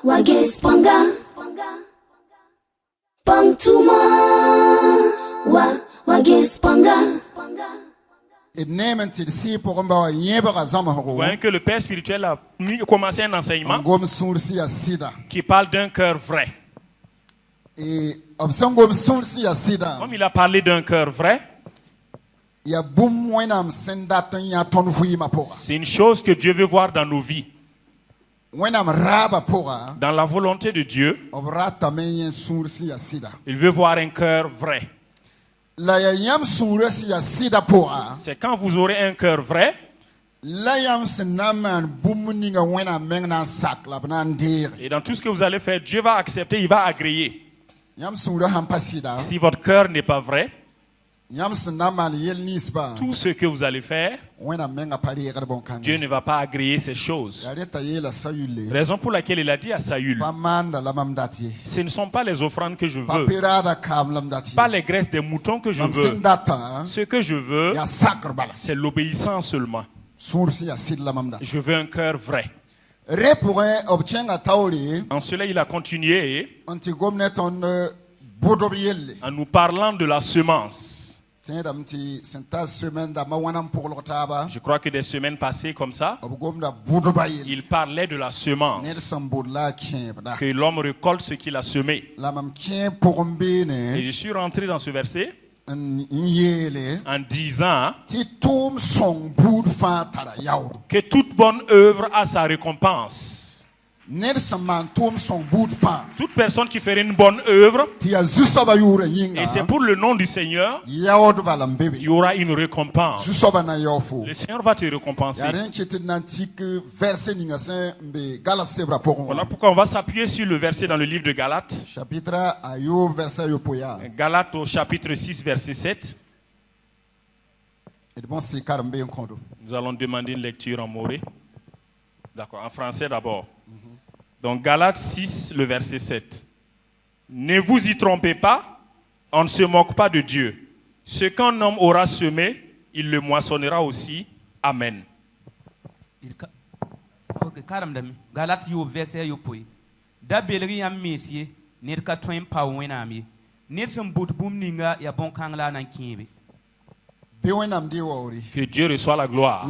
Wagespanga Pangtuma Wagespanga. Vous voyez que le Père spirituel a commencé un enseignement qui parle d'un cœur vrai. Comme il a parlé d'un cœur vrai, c'est une chose que Dieu veut voir dans nos vies. Dans la volonté de Dieu, il veut voir un cœur vrai. C'est quand vous aurez un cœur vrai, et dans tout ce que vous allez faire, Dieu va accepter, il va agréer. Si votre cœur n'est pas vrai, tout ce que vous allez faire, Dieu ne va pas agréer ces choses. Raison pour laquelle il a dit à Saül, ce ne sont pas les offrandes que je veux, pas les graisses des moutons que je veux. Ce que je veux, c'est l'obéissance seulement. Je veux un cœur vrai. En cela, il a continué en nous parlant de la semence. Je crois que des semaines passées comme ça, il parlait de la semence, que l'homme récolte ce qu'il a semé. Et je suis rentré dans ce verset en disant que toute bonne œuvre a sa récompense. Toute personne qui ferait une bonne œuvre, et c'est pour le nom du Seigneur, il y aura une récompense. Le Seigneur va te récompenser. Voilà pourquoi on va s'appuyer sur le verset dans le livre de Galates. Galates au chapitre 6, verset 7. Nous allons demander une lecture en moré. D'accord, en français d'abord. Donc Galates 6, le verset 7. Ne vous y trompez pas, on ne se moque pas de Dieu. Ce qu'un homme aura semé, il le moissonnera aussi. Amen. Galates yo verset yo poi. Da belri yam mesie, ned ka toin pa wenami. Ned sem bout boum ninga ya bon kangla nan kibe. Que Dieu reçoit la gloire.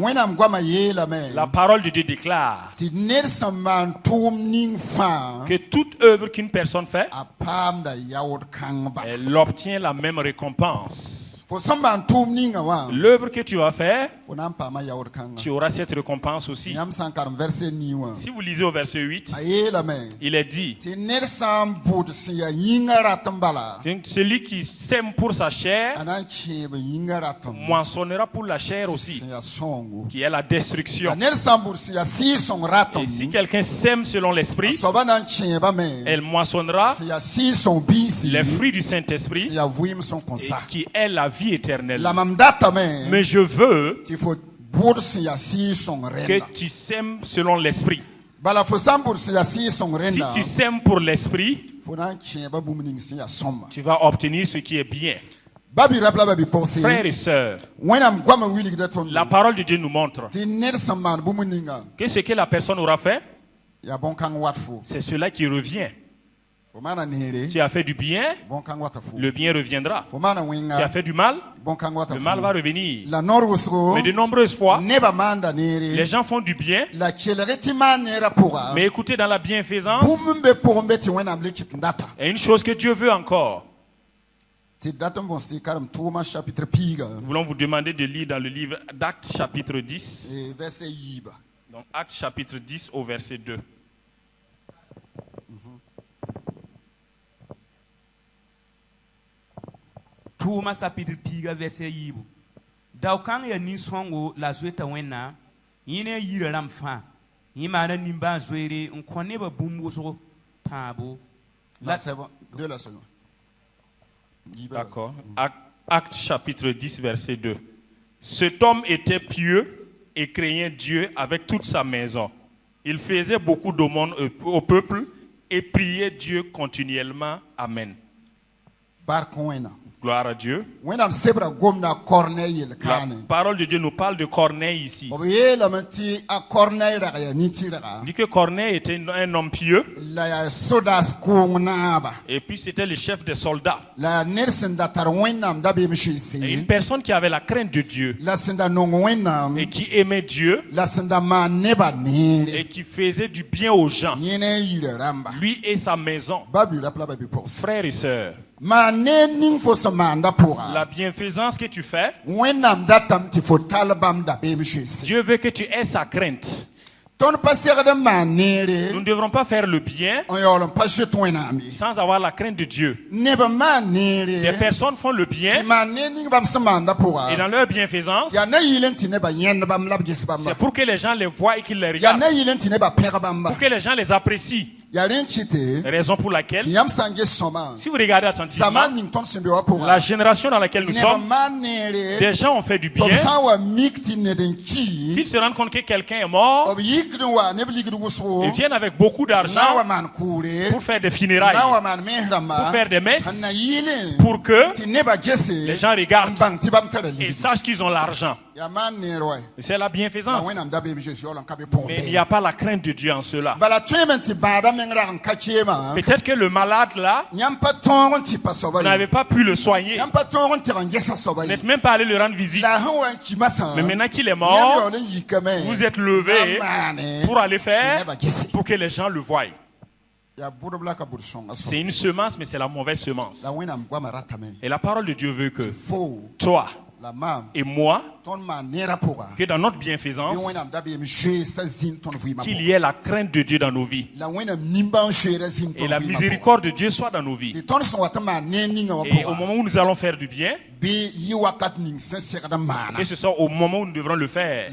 La parole de Dieu déclare que toute œuvre qu'une personne fait, elle obtient la même récompense. L'œuvre que tu vas faire, tu auras cette récompense aussi. Si vous lisez au verset 8, il est dit, celui qui sème pour sa chair moissonnera pour la chair aussi, qui est la destruction. Et si quelqu'un sème selon l'esprit, elle moissonnera les fruits du Saint-Esprit, qui est la vie éternelle. Mais je veux que tu sèmes selon l'esprit. Si tu sèmes pour l'esprit, tu vas obtenir ce qui est bien. Frères et sœurs, la parole de Dieu nous montre que ce que la personne aura fait, c'est cela qui revient. Tu as fait du bien, le bien reviendra. Tu as fait du mal, le mal va revenir. Mais de nombreuses fois, les gens font du bien, mais écoutez, dans la bienfaisance, il y a une chose que Dieu veut encore. Nous voulons vous demander de lire dans le livre d'Actes chapitre 10. Donc Actes chapitre 10 au verset 2. Tuma chapitre piga verset yibu. Daukang ya nisongo la zweta wena, yine yira ramfa. Yimana nimba zwere nkone ba bumbuso tabo. D'accord. Acte chapitre 10 verset 2. Cet homme était pieux et craignait Dieu avec toute sa maison. Il faisait beaucoup d'aumônes au peuple et priait Dieu continuellement. Amen. Gloire à Dieu. La parole de Dieu nous parle de Corneille ici. Il dit que Corneille était un homme pieux. Et puis c'était le chef des soldats. Et une personne qui avait la crainte de Dieu. Et qui aimait Dieu. Et qui faisait du bien aux gens. Lui et sa maison. Frères et sœurs. La bienfaisance que tu fais, Dieu veut que tu aies sa crainte. Nous ne devrons pas faire le bien sans avoir la crainte de Dieu. Des personnes font le bien et dans leur bienfaisance, c'est pour que les gens les voient et qu'ils les regardent. Pour que les gens les apprécient. Raison pour laquelle, si vous regardez attentivement, la génération dans laquelle nous sommes, des gens ont fait du bien. S'ils se rendent compte que quelqu'un est mort, ils viennent avec beaucoup d'argent pour faire des funérailles, pour faire des messes, pour que les gens regardent et sachent qu'ils ont l'argent. C'est la bienfaisance. Mais il n'y a pas la crainte de Dieu en cela. Peut-être que le malade là, vous n'avez pas pu le soigner. Vous n'êtes même pas allé le rendre visite. Mais maintenant qu'il est mort, vous êtes levé pour aller faire, pour que les gens le voient. C'est une semence, mais c'est la mauvaise semence. Et la parole de Dieu veut que toi et moi, que dans notre bienfaisance, qu'il y ait la crainte de Dieu dans nos vies. Et la miséricorde de Dieu soit dans nos vies. Et au moment où nous allons faire du bien, que ce soit au moment où nous devrons le faire,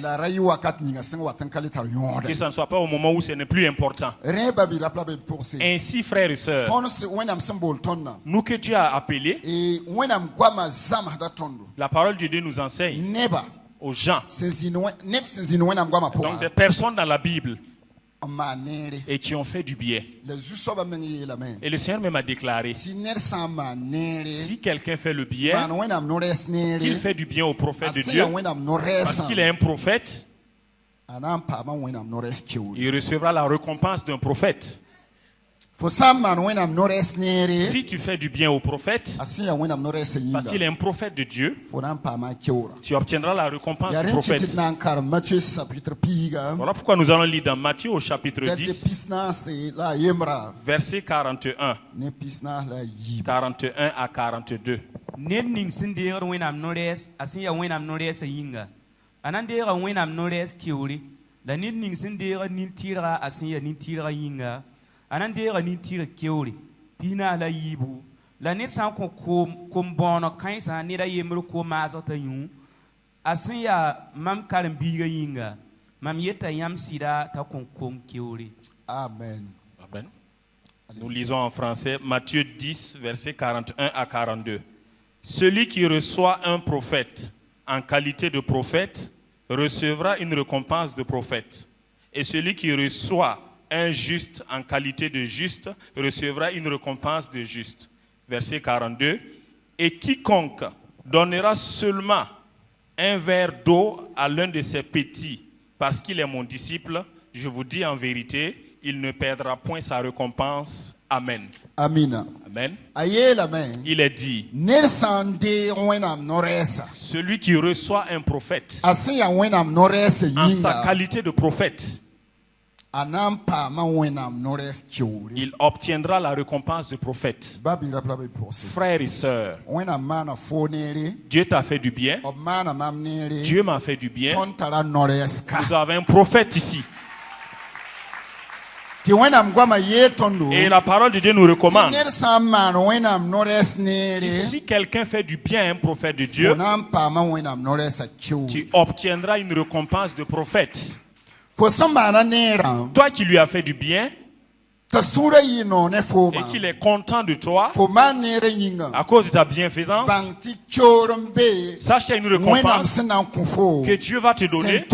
que ce ne soit pas au moment où ce n'est plus important. Ainsi, frères et sœurs, nous que Dieu a appelés, la parole de Dieu nous enseigne aux gens, donc des personnes dans la Bible, et qui ont fait du bien. Et le Seigneur même a déclaré, si quelqu'un fait le bien, qu'il fait du bien au prophète de Dieu, parce qu'il est un prophète, il recevra la récompense d'un prophète. Si tu fais du bien au prophète, parce qu'il est un prophète de Dieu, tu obtiendras la récompense du prophète. Voilà pourquoi nous allons lire dans Matthieu au chapitre 10, verset 41 à 42. Anandera ni tira keori pina la yibu la ne san ko bono kan san ne da yemro ko mazata yu asin ya mam karim biga yinga mam yeta yam sida ta kon keori. Amen. Amen. Nous lisons en français Matthieu 10 verset 41 à 42. Celui qui reçoit un prophète en qualité de prophète recevra une récompense de prophète, et celui qui reçoit un juste en qualité de juste recevra une récompense de juste. Verset 42. Et quiconque donnera seulement un verre d'eau à l'un de ses petits, parce qu'il est mon disciple, je vous dis en vérité, il ne perdra point sa récompense. Amen. Amen. Amen. Il est dit, celui qui reçoit un prophète en sa qualité de prophète, il obtiendra la récompense de prophète. Frères et sœurs, Dieu t'a fait du bien. Dieu m'a fait du bien. Vous avez un prophète ici. Et la parole de Dieu nous recommande, si quelqu'un fait du bien à un prophète de Dieu, tu obtiendras une récompense de prophète. Toi qui lui as fait du bien et qu'il est content de toi à cause de ta bienfaisance, sache qu'il y a une récompense que Dieu va te donner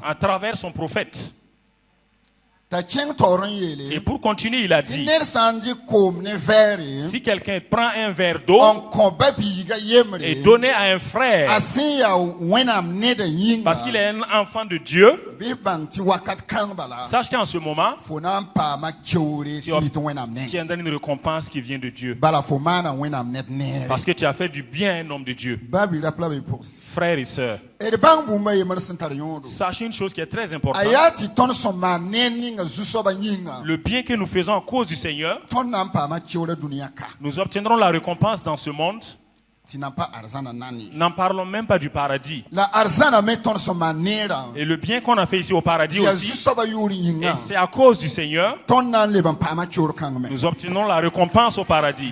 à travers son prophète. Et pour continuer, il a dit, si quelqu'un prend un verre d'eau et donne à un frère parce qu'il est un enfant de Dieu, sache qu'en ce moment, tu obtiendras une récompense qui vient de Dieu. Parce que tu as fait du bien à un homme de Dieu. Frères et sœurs, sachez une chose qui est très importante. Le bien que nous faisons à cause du Seigneur, nous obtiendrons la récompense dans ce monde. N'en parlons même pas du paradis. Et le bien qu'on a fait ici au paradis aussi, et c'est à cause du Seigneur, nous obtenons la récompense au paradis.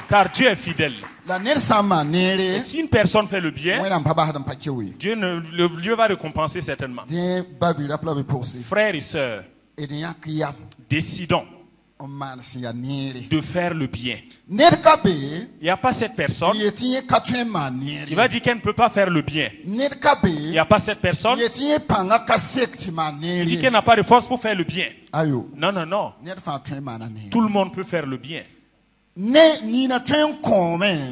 Car Dieu est fidèle. Et si une personne fait le bien, Dieu va récompenser certainement. Frères et sœurs, décidons de faire le bien. Il n'y a pas cette personne qui va dire qu'elle ne peut pas faire le bien. Il n'y a pas cette personne qui dit qu'elle n'a pas de force pour faire le bien. Non, non, non. Tout le monde peut faire le bien.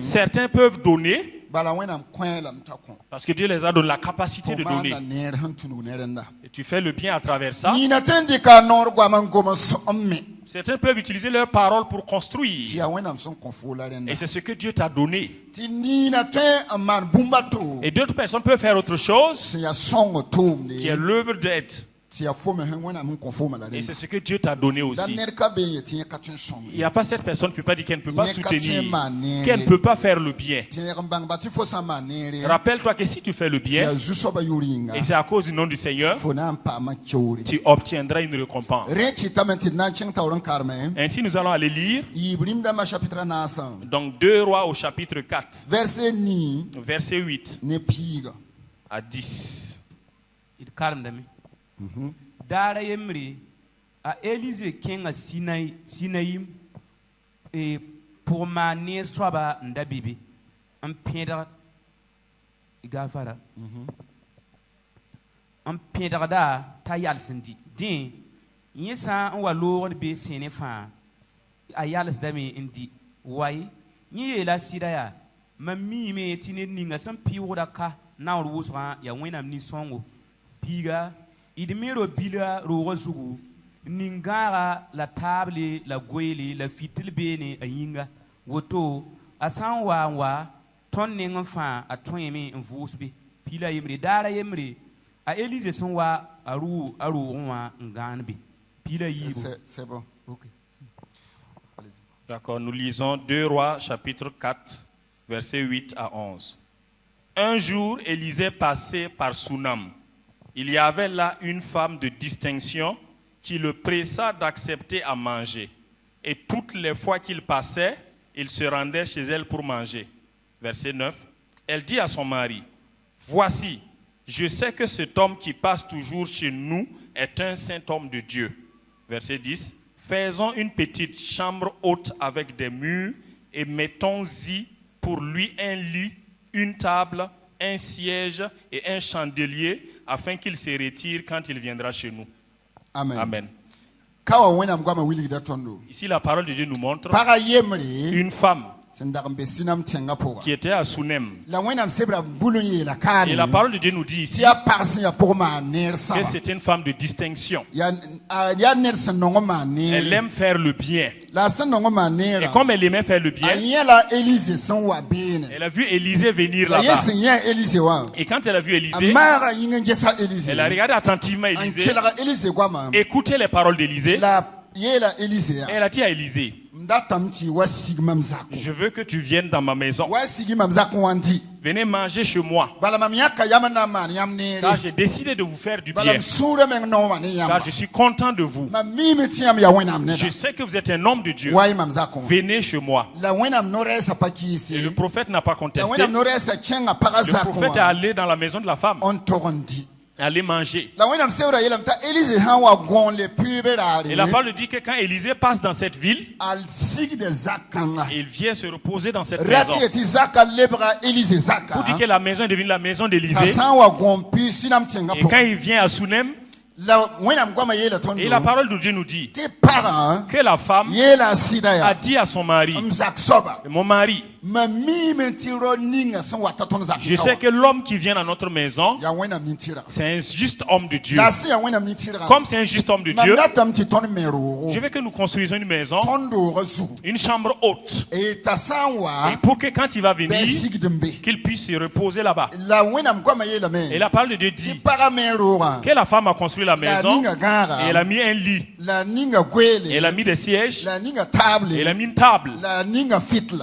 Certains peuvent donner parce que Dieu les a donné la capacité de donner. Et tu fais le bien à travers ça. Certains peuvent utiliser leurs paroles pour construire. Et c'est ce que Dieu t'a donné. Et d'autres personnes peuvent faire autre chose qui est l'œuvre d'aide. Et c'est ce que Dieu t'a donné aussi. Il n'y a pas cette personne qui ne peut pas dire qu'elle ne peut pas soutenir, qu'elle ne peut pas faire le bien. Rappelle-toi que si tu fais le bien, et c'est à cause du nom du Seigneur, tu obtiendras une récompense. Ainsi, nous allons aller lire donc 2 Rois au chapitre 4, verset 8 à 10. Dara yemri a Élysée kenga Sinaïm et pour manier swaba ndabibi un piedra igafara un piedra da tayal sendi din yesa wa lord be senefa ayal sdami indi wai ni la sidaya mammi me tinini ngam piwoda ka na wusra ya wenam ni songo piga idmiro bila rozugu ningara la table la gweli la fitil bene ayinga woto asan wa ton ninfa atwemi mvusbi pila yemri dara yemri a Élysée son wa aru wa nganbi pila yibo. C'est bon. OK. D'accord, nous lisons 2 Rois chapitre 4 versets 8 à 11. Un jour, Élysée passait par Sunam. Il y avait là une femme de distinction qui le pressa d'accepter à manger. Et toutes les fois qu'il passait, il se rendait chez elle pour manger. Verset 9. Elle dit à son mari, « Voici, je sais que cet homme qui passe toujours chez nous est un saint homme de Dieu. » Verset 10. « Faisons une petite chambre haute avec des murs et mettons-y pour lui un lit, une table, un siège et un chandelier, afin qu'il se retire quand il viendra chez nous. » Amen. Amen. Ici, la parole de Dieu nous montre une femme qui était à Sunem. Et la parole de Dieu nous dit ici que c'était une femme de distinction. Elle aime faire le bien. Et comme elle aimait faire le bien, elle a vu Élysée venir là-bas. Et quand elle a vu Élysée, elle a regardé attentivement Élysée, écouté les paroles d'Élysée. Et elle a dit à Élysée, je veux que tu viennes dans ma maison. Venez manger chez moi. Car j'ai décidé de vous faire du bien. Car je suis content de vous. Je sais que vous êtes un homme de Dieu. Venez chez moi. Et le prophète n'a pas contesté. Le prophète est allé dans la maison de la femme. Aller manger. Et la parole dit que quand Élysée passe dans cette ville, il vient se reposer dans cette maison. Pour dire que la maison est devenue la maison d'Élysée. Et quand il vient à Sunem, Et la parole de Dieu nous dit que la femme a dit à son mari, mon mari, je sais que l'homme qui vient dans notre maison, c'est un juste homme de Dieu. Comme c'est un juste homme de Dieu, je veux que nous construisons une maison, une chambre haute, et pour que quand il va venir, qu'il puisse se reposer là-bas. Et la parole de Dieu dit que la femme a construit la maison, et elle a mis un lit, et elle a mis des sièges, et elle a mis une table,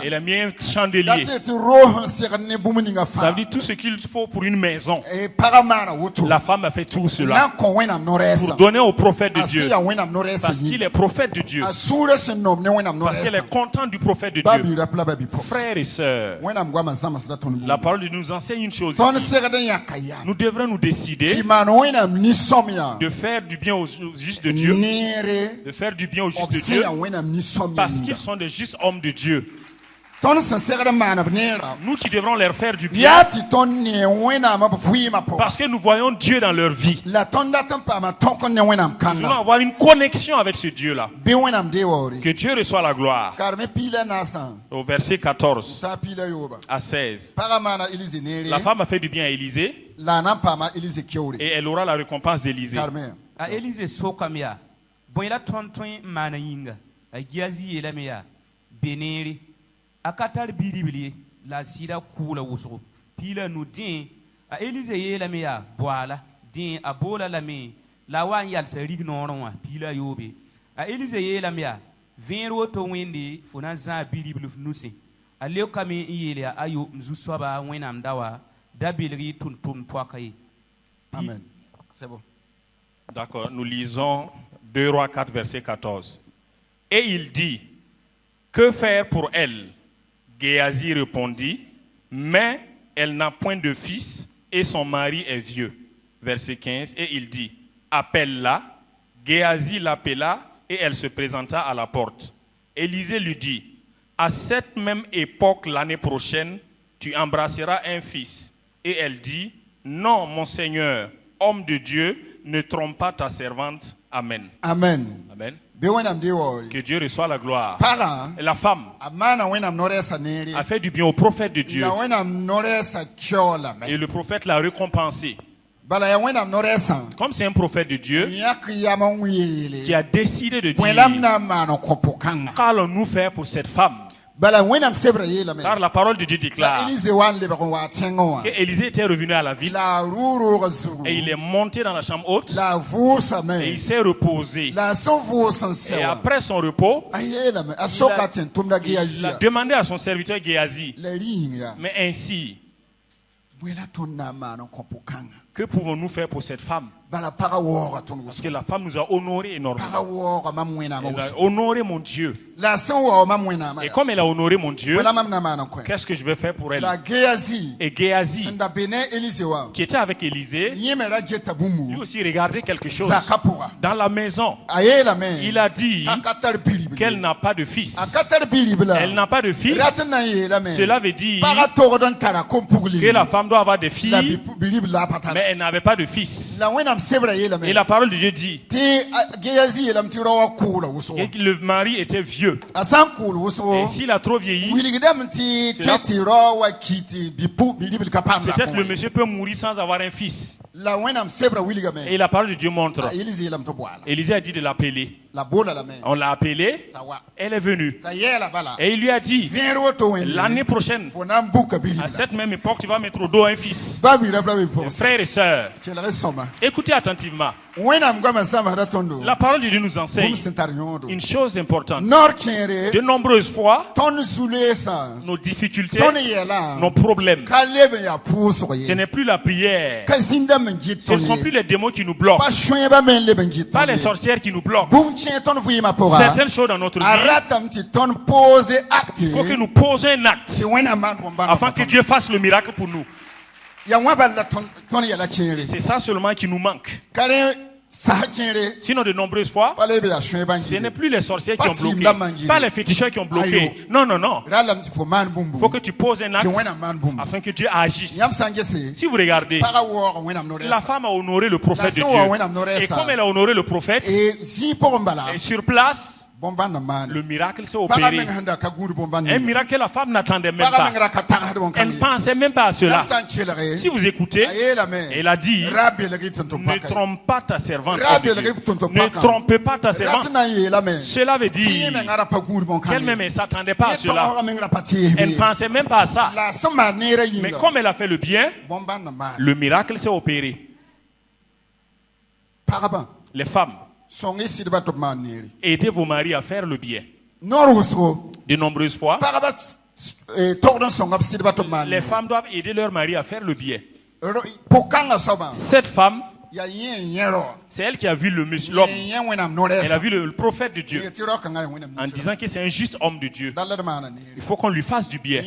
et elle a mis un chandelier. Ça veut dire tout ce qu'il faut pour une maison. La femme a fait tout cela pour donner au prophète de Dieu, parce qu'il est prophète de Dieu, parce qu'elle est contente du prophète de Dieu. Frères et sœurs, la parole de Dieu nous enseigne une chose ici. Nous devrons nous décider de faire du bien aux justes de Dieu, de faire du bien aux justes de Dieu, parce qu'ils sont des justes hommes de Dieu. Nous qui devrons leur faire du bien, parce que nous voyons Dieu dans leur vie. Nous voulons avoir une connexion avec ce Dieu-là. Que Dieu reçoit la gloire. Au verset 14 à 16, la femme a fait du bien à Élisée, et elle aura la récompense d'Élisée. Akatar biribili la sida kula wuso pila nu din a Elise ye la meya boala din abola la me la wan yal sa rig noronwa pila yobe a Elise ye la meya vinro to windi fona za biribili nusi a leo kami yele ayo mzu soba wena mdawa dabilri tuntun poakai. Amen. C'est bon. D'accord, nous lisons 2 Rois 4 verset 14. Et il dit, que faire pour elle? Géasi répondit, mais elle n'a point de fils et son mari est vieux. Verset 15, et il dit, appelle-la. Géasi l'appela et elle se présenta à la porte. Élisée lui dit, à cette même époque l'année prochaine, tu embrasseras un fils. Et elle dit, non, mon Seigneur, homme de Dieu, ne trompe pas ta servante. Amen. Amen. Amen. Que Dieu reçoive la gloire. Et la femme a fait du bien au prophète de Dieu. Et le prophète l'a récompensé. Comme c'est un prophète de Dieu qui a décidé de dire, qu'allons-nous faire pour cette femme? Car la parole de Dieu déclare qu'Élisée était revenu à la ville et il est monté dans la chambre haute et il s'est reposé. Et après son repos, il a demandé à son serviteur Géasi, mais ainsi, que pouvons-nous faire pour cette femme? Parce que la femme nous a honoré énormément. Elle a honoré mon Dieu. Et comme elle a honoré mon Dieu, qu'est-ce que je vais faire pour elle? Et Géasi, qui était avec Élisée, lui aussi regardait quelque chose dans la maison. Il a dit qu'elle n'a pas de fils. Elle n'a pas de fils. Cela veut dire que la femme doit avoir des filles, mais elle n'avait pas de fils. Et la parole de Dieu dit que le mari était vieux. Et s'il a trop vieilli, peut-être le monsieur peut mourir sans avoir un fils. Et la parole de Dieu montre. Élisée a dit de l'appeler. On l'a appelée. Elle est venue. Et il lui a dit, l'année prochaine, à cette même époque, tu vas mettre au dos un fils. Frères et sœurs, écoutez attentivement. La parole de Dieu nous enseigne une chose importante. De nombreuses fois, nos difficultés, nos problèmes, ce n'est plus la prière. Ce ne sont plus les démons qui nous bloquent. Pas les sorcières qui nous bloquent. Certaines choses dans notre vie, il faut que nous posions un acte afin que Dieu fasse le miracle pour nous. C'est ça seulement qui nous manque. Sinon, de nombreuses fois, ce n'est plus les sorciers qui ont bloqué, pas les féticheurs qui ont bloqué. Non, non, non. Il faut que tu poses un acte afin que Dieu agisse. Si vous regardez, la femme a honoré le prophète de Dieu. Et comme elle a honoré le prophète, et sur place, le miracle s'est opéré. Un miracle que la femme n'attendait même pas. Elle ne pensait même pas à cela. Si vous écoutez, elle a dit, ne trompe pas ta servante. Ne trompe pas ta servante. Cela veut dire qu'elle-même ne s'attendait pas à cela. Elle ne pensait même pas à ça. Mais comme elle a fait le bien, le miracle s'est opéré. Les femmes, aidez vos maris à faire le bien. De nombreuses fois, les femmes doivent aider leur mari à faire le bien. Cette femme, c'est elle qui a vu l'homme. Elle a vu le prophète de Dieu en disant que c'est un juste homme de Dieu. Il faut qu'on lui fasse du bien.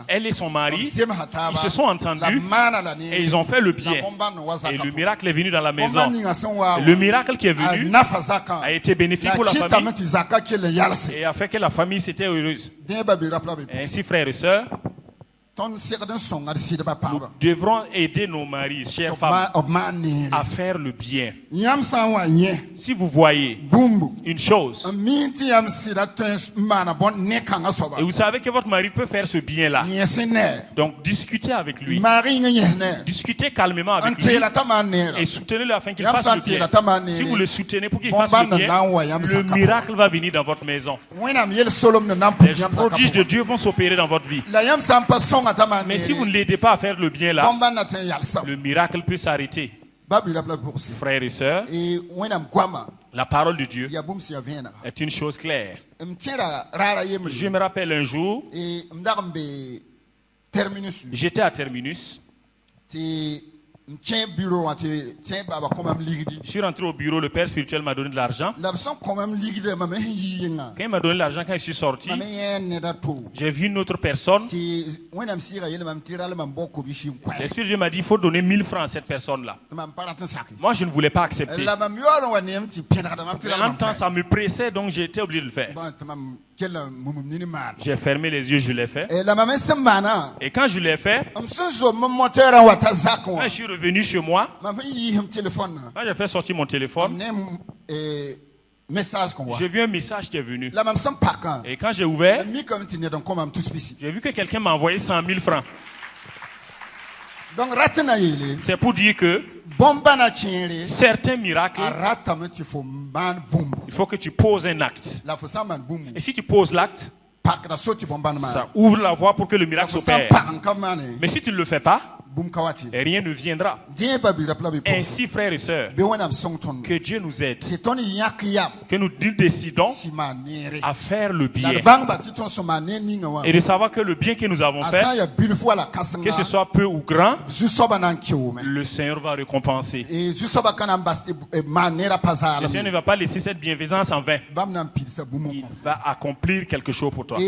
Elle et son mari, ils se sont entendus et ils ont fait le bien. Et le miracle est venu dans la maison. Et le miracle qui est venu a été bénéfique pour la famille et a fait que la famille s'était heureuse. Ainsi, frères et sœurs, nous devrons aider nos maris, chères femmes, à faire le bien. Si vous voyez une chose, et vous savez que votre mari peut faire ce bien-là, donc discutez avec lui. Discutez calmement avec lui et soutenez-le afin qu'il fasse le bien. Si vous le soutenez pour qu'il fasse le bien, le miracle va venir dans votre maison. Les prodiges de Dieu vont s'opérer dans votre vie. Mais si vous ne l'aidez pas à faire le bien là, le miracle peut s'arrêter. Frères et sœurs, la parole de Dieu est une chose claire. Je me rappelle un jour, j'étais à Terminus. Je suis rentré au bureau, le père spirituel m'a donné de l'argent. Quand il m'a donné l'argent, quand je suis sorti, j'ai vu une autre personne. L'Esprit de Dieu m'a dit, il faut donner 1000 francs à cette personne-là. Moi, je ne voulais pas accepter. En même temps, ça me pressait, donc j'ai été obligé de le faire. J'ai fermé les yeux, je l'ai fait. Et quand je l'ai fait, quand je suis revenu chez moi, quand j'ai fait sortir mon téléphone, j'ai vu un message qui est venu. Et quand j'ai ouvert, j'ai vu que quelqu'un m'a envoyé 100 000 francs. C'est pour dire que certains miracles, il faut que tu poses un acte. Et si tu poses l'acte, ça ouvre la voie pour que le miracle s'opère. Mais si tu ne le fais pas, rien ne viendra. Ainsi, frères et sœurs, que Dieu nous aide, que nous décidons à faire le bien et de savoir que le bien que nous avons fait, que ce soit peu ou grand, le Seigneur va récompenser. Le Seigneur ne va pas laisser cette bienfaisance en vain. Il va accomplir quelque chose pour toi.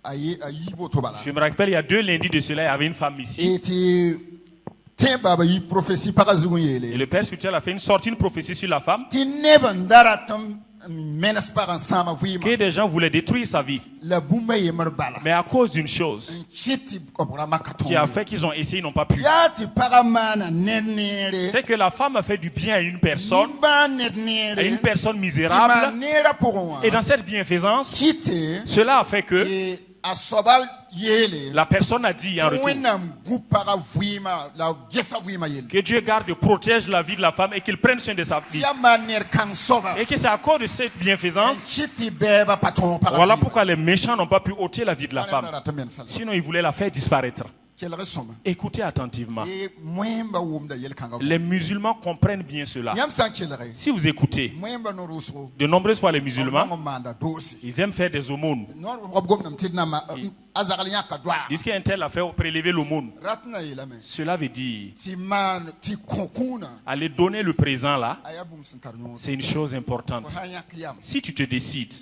Je me rappelle, il y a 2 lundis de cela, il y avait une femme ici. Et le père spirituel a fait une prophétie sur la femme. Que des gens voulaient détruire sa vie. Mais à cause d'une chose qui a fait qu'ils ont essayé, ils n'ont pas pu. C'est que la femme a fait du bien à une personne misérable. Et dans cette bienfaisance, cela a fait que la personne a dit en retour que Dieu garde et protège la vie de la femme et qu'il prenne soin de sa vie. Et que c'est à cause de cette bienfaisance, voilà pourquoi les méchants n'ont pas pu ôter la vie de la femme. Sinon, ils voulaient la faire disparaître. Écoutez attentivement. Les musulmans comprennent bien cela. Si vous écoutez, de nombreuses fois les musulmans, ils aiment faire des aumônes. Ils disent qu'un tel a fait prélever l'aumône. Cela veut dire aller donner le présent là, c'est une chose importante. Si tu te décides,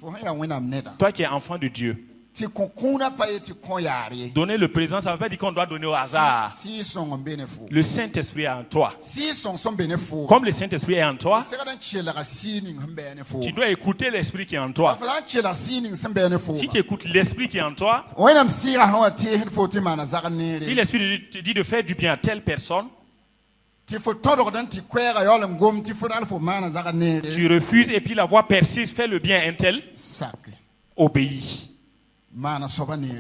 toi qui es enfant de Dieu, Donner le présent, ça ne veut pas dire qu'on doit donner au hasard. Le Saint-Esprit est en toi. Comme le Saint-Esprit est en toi, tu dois écouter l'Esprit qui est en toi. Si tu écoutes l'Esprit qui est en toi, si l'Esprit te dit de faire du bien à telle personne, tu refuses et puis la voix persiste, fais le bien à un tel, obéis.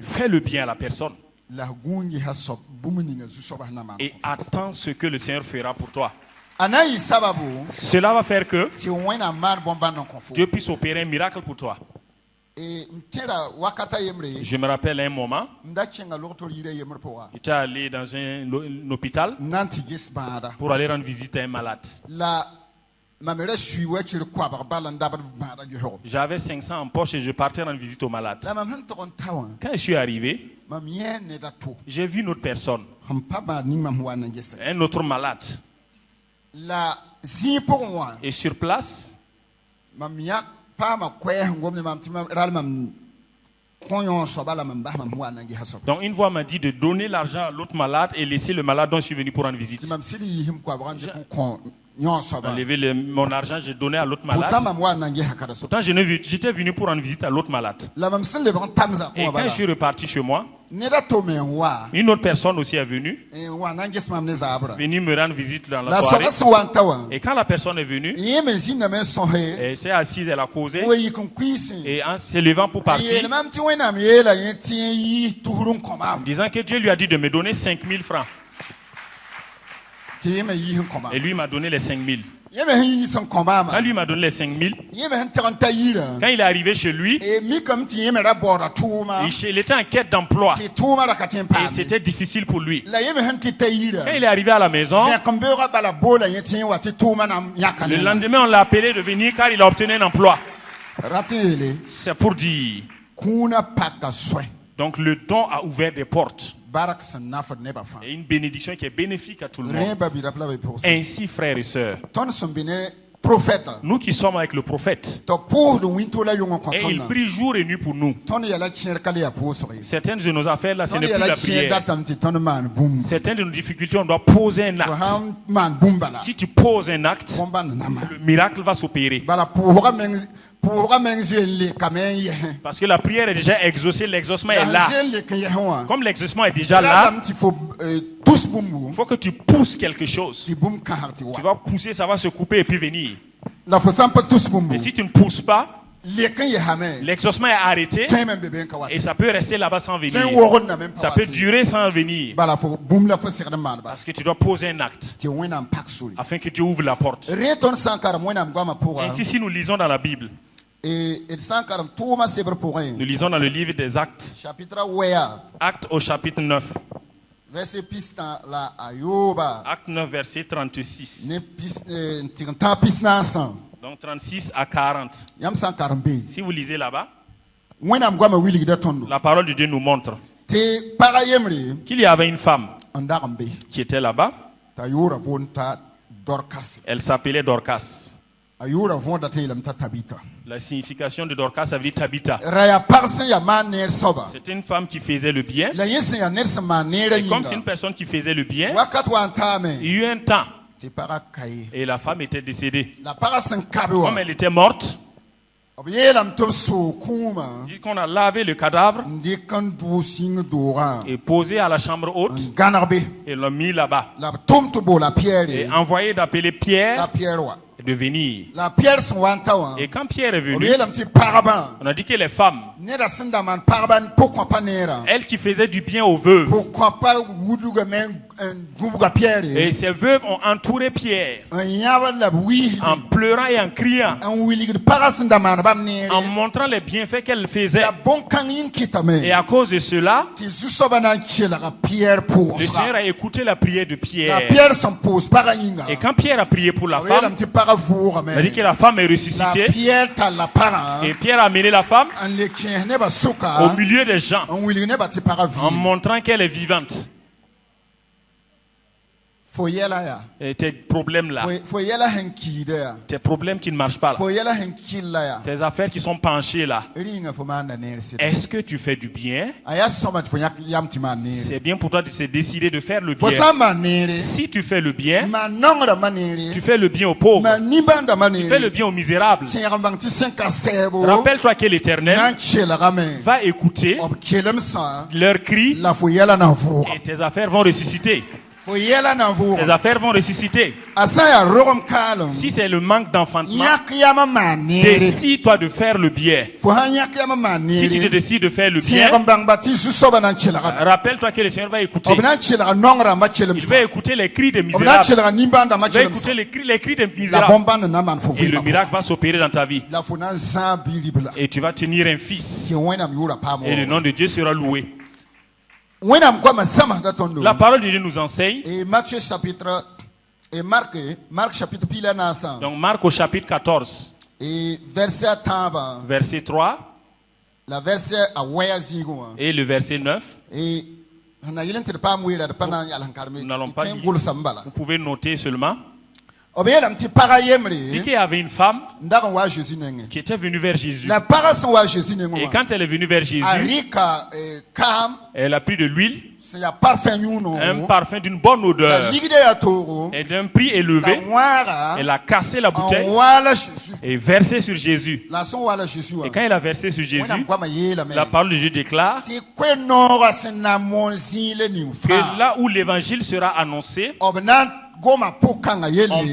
Fais le bien à la personne et attends ce que le Seigneur fera pour toi. Cela va faire que Dieu puisse opérer un miracle pour toi. Je me rappelle un moment, j'étais allé dans un hôpital pour aller rendre visite à un malade. J'avais 500 en poche et je partais rendre visite au malade. Quand je suis arrivé, j'ai vu une autre personne, un autre malade. Et sur place, donc une voix m'a dit de donner l'argent à l'autre malade et laisser le malade dont je suis venu pour rendre visite. Enlevé mon argent, j'ai donné à l'autre malade. Pourtant, j'étais venu pour rendre visite à l'autre malade. Et quand je suis reparti chez moi, une autre personne aussi est venue, venue me rendre visite dans la soirée. Et quand la personne est venue, elle s'est assise, elle a causé. Et en se levant pour partir, disant que Dieu lui a dit de me donner 5000 francs. Et lui m'a donné les 5000. Quand lui m'a donné les 5000, quand il est arrivé chez lui, il était en quête d'emploi. Et c'était difficile pour lui. Quand il est arrivé à la maison, le lendemain on l'a appelé de venir car il a obtenu un emploi. C'est pour dire. Donc le don a ouvert des portes. Et une bénédiction qui est bénéfique à tout le monde. Ainsi, frères et sœurs, nous qui sommes avec le prophète, et il prie jour et nuit pour nous. Certaines de nos affaires là, ce n'est plus la prière. Certaines de nos difficultés, on doit poser un acte. Si tu poses un acte, le miracle va s'opérer. Parce que la prière est déjà exaucée, l'exaucement est là. Comme l'exaucement est déjà là, il faut que tu pousses quelque chose. Tu vas pousser, ça va se couper et puis venir. Mais si tu ne pousses pas, l'exaucement est arrêté et ça peut rester là-bas sans venir. Ça peut durer sans venir. Parce que tu dois poser un acte afin que Dieu ouvre la porte. Ainsi, si nous lisons dans la Bible, nous lisons dans le livre des Actes, Actes au chapitre 9. Acte 9, verset 36. Donc 36 à 40. Si vous lisez là-bas, la parole de Dieu nous montre qu'il y avait une femme qui était là-bas. Elle s'appelait Dorcas. La signification de Dorcas, ça veut dire Tabitha. C'était une femme qui faisait le bien. Et comme c'est une personne qui faisait le bien, il y a eu un temps et la femme était décédée. Comme elle était morte, dit qu'on a lavé le cadavre et posé à la chambre haute et l'a mis là-bas et envoyé d'appeler Pierre de venir. Et quand Pierre est venu, on a dit que les femmes, elles qui faisaient du bien aux veuves, et ces veuves ont entouré Pierre en pleurant et en criant, en montrant les bienfaits qu'elle faisait. Et à cause de cela, le Seigneur a écouté la prière de Pierre. Et quand Pierre a prié pour la femme, on a dit que la femme est ressuscitée. Et Pierre a amené la femme au milieu des gens en montrant qu'elle est vivante. Et tes problèmes là, tes problèmes qui ne marchent pas là, tes affaires qui sont penchées là, est-ce que tu fais du bien? C'est bien pour toi de se décider de faire le bien. Si tu fais le bien, tu fais le bien aux pauvres, tu fais le bien aux misérables. Rappelle-toi que l'Éternel va écouter leurs cris et tes affaires vont ressusciter. Tes affaires vont ressusciter. Si c'est le manque d'enfantement, décide-toi de faire le bien. Si tu te décides de faire le bien, rappelle-toi que le Seigneur va écouter. Il va écouter les cris des misérables. Il va écouter les cris des misérables. Et le miracle va s'opérer dans ta vie. Et tu vas tenir un fils. Et le nom de Dieu sera loué. La parole de Dieu nous enseigne. Et Matthieu chapitre et Marc chapitre pile na ensemble. Donc Marc au chapitre 14. Et verset 3. La verset à et le verset 9. Et nous n'allons pas lire. Vous pouvez noter seulement. Il y avait une femme qui était venue vers Jésus. Et quand elle est venue vers Jésus, elle a pris de l'huile, un parfum d'une bonne odeur et d'un prix élevé. Elle a cassé la bouteille et versé sur Jésus. Et quand elle a versé sur Jésus, la parole de Dieu déclare que là où l'évangile sera annoncé, on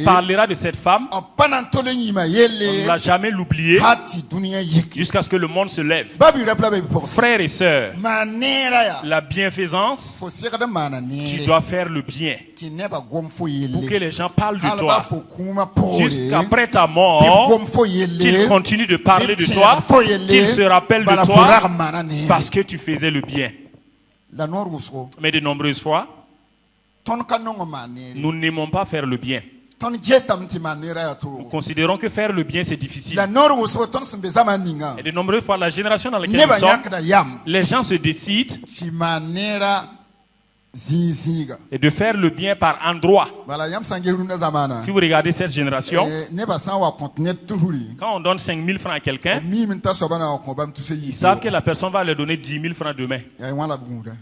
parlera de cette femme, on ne l'a jamais l'oublier jusqu'à ce que le monde se lève. Frères et sœurs, la bienfaisance, tu dois faire le bien pour que les gens parlent de toi jusqu'après ta mort, qu'ils continuent de parler de toi, qu'ils se rappellent de toi parce que tu faisais le bien. Mais de nombreuses fois, nous n'aimons pas faire le bien. Nous considérons que faire le bien c'est difficile. Et de nombreuses fois, la génération dans laquelle nous sommes, les gens se décident et de faire le bien par endroit. Si vous regardez cette génération, quand on donne 5 000 francs à quelqu'un, ils savent que la personne va leur donner 10 000 francs demain.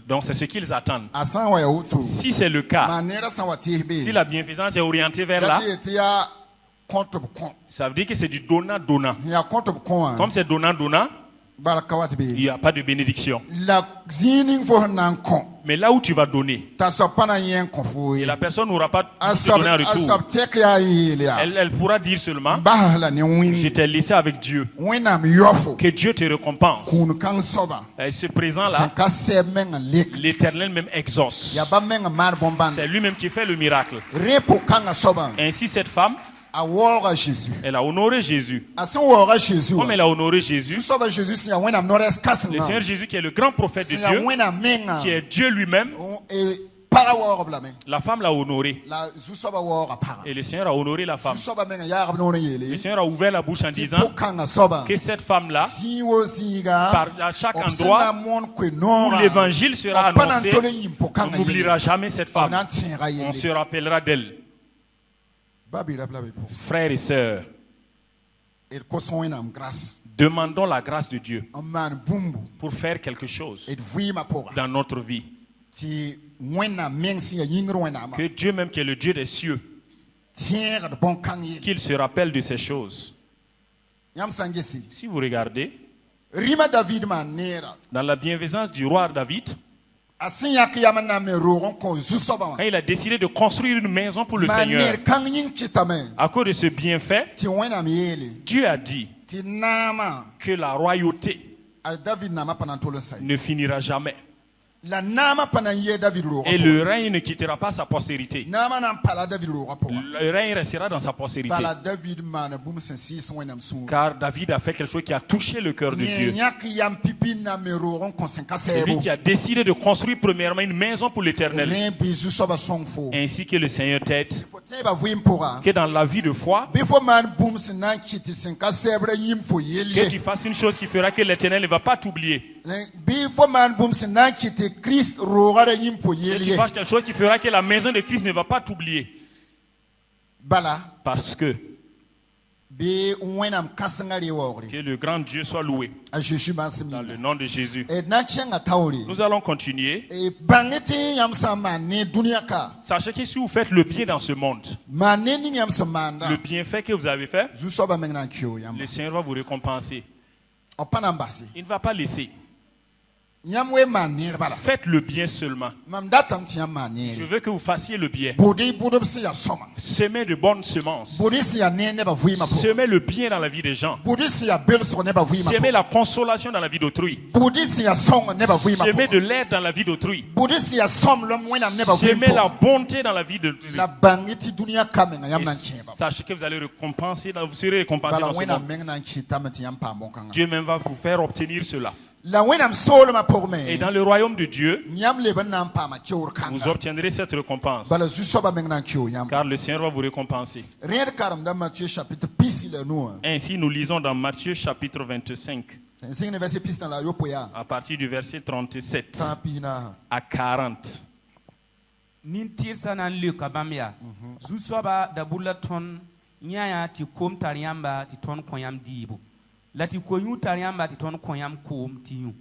Donc c'est ce qu'ils attendent. Si c'est le cas, si la bienfaisance est orientée vers là, ça veut dire que c'est du donnant-donnant. Comme c'est donnant-donnant, il n'y a pas de bénédiction. Mais là où tu vas donner, et la personne n'aura pas de donner en retour, elle pourra dire seulement, je t'ai laissé avec Dieu. Que Dieu te récompense. Et ce présent-là, l'Éternel même exauce. C'est lui-même qui fait le miracle. Ainsi cette femme, elle a honoré Jésus. Comme elle a honoré Jésus, le Seigneur Jésus qui est le grand prophète de Dieu, qui est Dieu lui-même, la femme l'a honoré. Et le Seigneur a honoré la femme. Le Seigneur a ouvert la bouche en disant que cette femme-là, à chaque endroit où l'évangile sera annoncé, on n'oubliera jamais cette femme. On se rappellera d'elle. Frères et sœurs, demandons la grâce de Dieu pour faire quelque chose dans notre vie. Que Dieu même qui est le Dieu des cieux, qu'il se rappelle de ces choses. Si vous regardez, dans la bienfaisance du roi David, quand il a décidé de construire une maison pour le Seigneur, à cause de ce bienfait, Dieu a dit que la royauté ne finira jamais. Et le règne ne quittera pas sa postérité. Le règne restera dans sa postérité. Car David a fait quelque chose qui a touché le cœur de Dieu. C'est lui qui a décidé de construire premièrement une maison pour l'Éternel. Ainsi que le Seigneur t'aide que dans la vie de foi, que tu fasses une chose qui fera que l'Éternel ne va pas t'oublier. Que tu fasses quelque chose qui fera que la maison de Christ ne va pas t'oublier. Parce que le grand Dieu soit loué. Dans le nom de Jésus. Nous allons continuer. Sachez que si vous faites le bien dans ce monde, le bienfait que vous avez fait, le Seigneur va vous récompenser. Il ne va pas laisser. Faites le bien seulement. Je veux que vous fassiez le bien. Semez de bonnes semences. Semez le bien dans la vie des gens. Semez la consolation dans la vie d'autrui. Semez de l'aide dans la vie d'autrui. Semez la bonté dans la vie d'autrui. Sachez que vous allez récompenser, vous serez récompensé dans ce monde. Dieu même va vous faire obtenir cela. Et dans le royaume de Dieu, vous obtiendrez cette récompense. Car le Seigneur va vous récompenser. Ainsi, nous lisons dans Matthieu chapitre 25, à partir du verset 37 à 40. Lati koyu tariamba ti ton koyam kom tiyu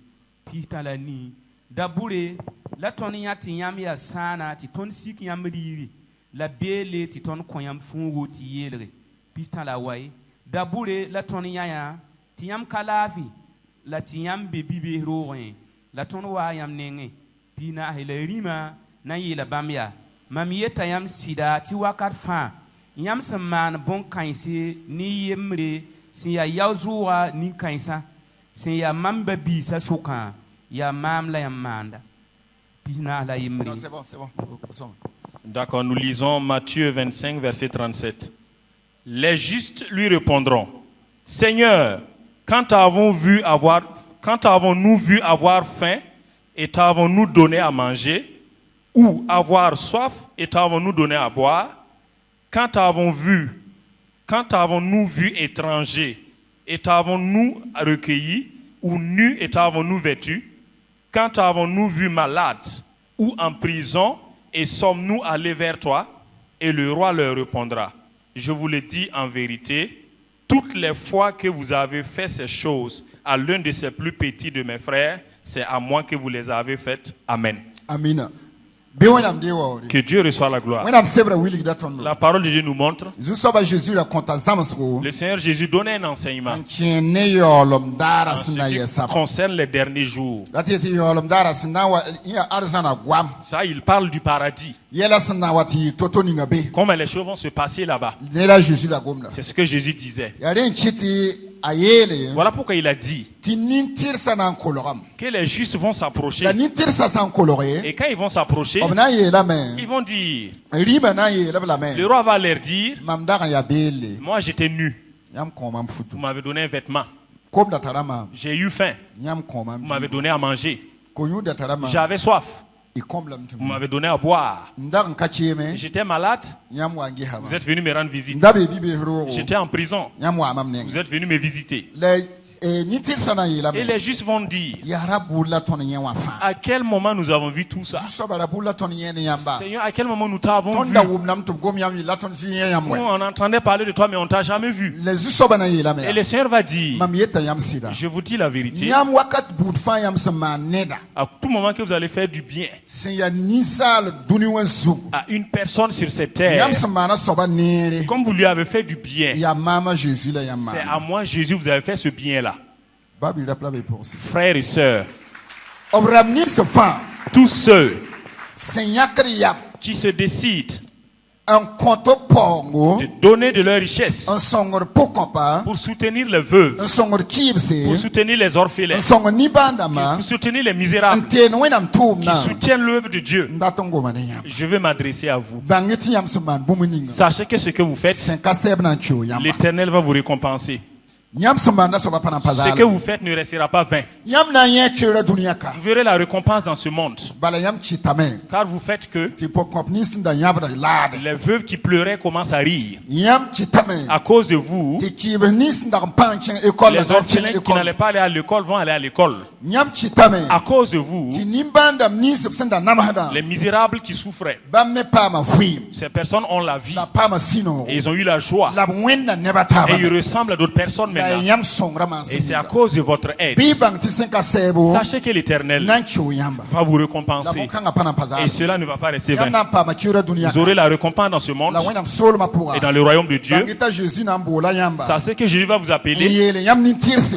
pita la ni dabure la ton yati yam ya sana ti ton sik yam riri la bele ti ton koyam fungo ti yelre pita la wai dabure la ton yaya ti yam kalafi la ti yam bebibe roen la ton wa yam nenge pina hele rima na yela bamya mamiyeta yam sida ti wakat fa yam saman bon kainse ni yemre si ya yauzua ni kaisa si ya mamba bi sa soka ya mamla ya manda pina la yimri. C'est bon. D'accord, nous lisons Matthieu 25 verset 37. Les justes lui répondront: Seigneur, quand avons-nous vu avoir faim et t'avons-nous donné à manger, ou avoir soif et t'avons-nous donné à boire? Quand avons-nous vu étranger et t'avons-nous recueilli, ou nu et t'avons-nous vêtu? Quand avons-nous vu malade ou en prison et sommes-nous allés vers toi? Et le roi leur répondra: Je vous le dis en vérité, toutes les fois que vous avez fait ces choses à l'un de ces plus petits de mes frères, c'est à moi que vous les avez faites. Amen. Amen. Que Dieu reçoit la gloire. La parole de Dieu nous montre. Le Seigneur Jésus donnait un enseignement en ce qui concerne les derniers jours. Ça, il parle du paradis. Comment les choses vont se passer là-bas. C'est ce que Jésus disait. Voilà pourquoi il a dit que les justes vont s'approcher. Et quand ils vont s'approcher, ils vont dire, le roi va leur dire: moi j'étais nu, vous m'avez donné un vêtement. J'ai eu faim, vous m'avez donné à manger. J'avais soif, vous m'avez donné à boire. J'étais malade, vous êtes venu me rendre visite. J'étais en prison, vous êtes venu me visiter. Et les justes vont dire: à quel moment nous avons vu tout ça? Seigneur, à quel moment nous t'avons vu? On entendait parler de toi, mais on ne t'a jamais vu. Et le Seigneur va dire: je vous dis la vérité, à tout moment que vous allez faire du bien à une personne sur cette terre, comme vous lui avez fait du bien, c'est à moi Jésus vous avez fait ce bien-là. Frères et sœurs, tous ceux qui se décident de donner de leur richesse pour soutenir les veuves, pour soutenir les orphelins, pour soutenir les misérables, qui soutiennent l'œuvre de Dieu, je veux m'adresser à vous. Sachez que ce que vous faites, l'Éternel va vous récompenser. Ce que vous faites ne restera pas vain. Vous verrez la récompense dans ce monde. Car vous faites que les veuves qui pleuraient commencent à rire. À cause de vous, les orphelins qui n'allaient pas aller à l'école vont aller à l'école. À cause de vous, les misérables qui souffraient, ces personnes ont la vie et ils ont eu la joie et ils ressemblent à d'autres personnes maintenant. Et c'est à cause de votre aide. Sachez que l'Éternel va vous récompenser et cela ne va pas rester vain. Vous aurez la récompense dans ce monde et dans le royaume de Dieu. Sachez que Jésus va vous appeler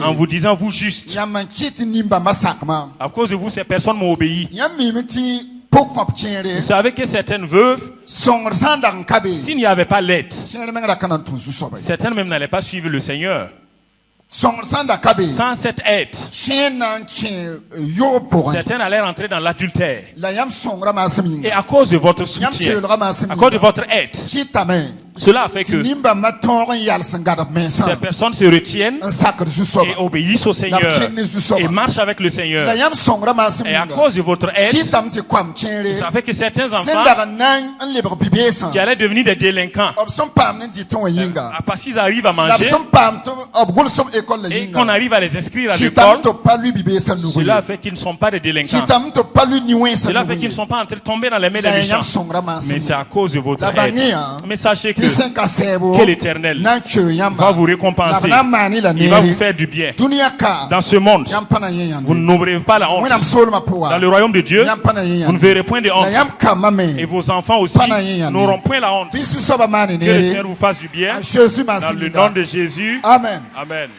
en vous disant vous juste. À cause de vous, ces personnes m'ont obéi. Vous savez que certaines veuves, s'il n'y avait pas l'aide, certaines même n'allaient pas suivre le Seigneur. Sans cette aide, certains allaient rentrer dans l'adultère. Et à cause de votre soutien, à cause de votre aide, cela a fait que ces personnes se retiennent et obéissent au Seigneur et marchent avec le Seigneur. Et à cause de votre aide, ça fait que certains enfants qui allaient devenir des délinquants, parce qu'ils arrivent à manger et qu'on arrive à les inscrire à l'école, cela fait qu'ils ne sont pas des délinquants. Cela fait qu'ils ne sont pas en train de tomber dans les mains des méchants. Mais c'est à cause de votre aide. Mais sachez que l'Éternel va vous récompenser. Il va vous faire du bien. Dans ce monde, vous n'aurez pas la honte. Dans le royaume de Dieu, vous ne verrez point de honte. Et vos enfants aussi n'auront point la honte. Que le Seigneur vous fasse du bien. Dans le nom de Jésus. Amen. Amen.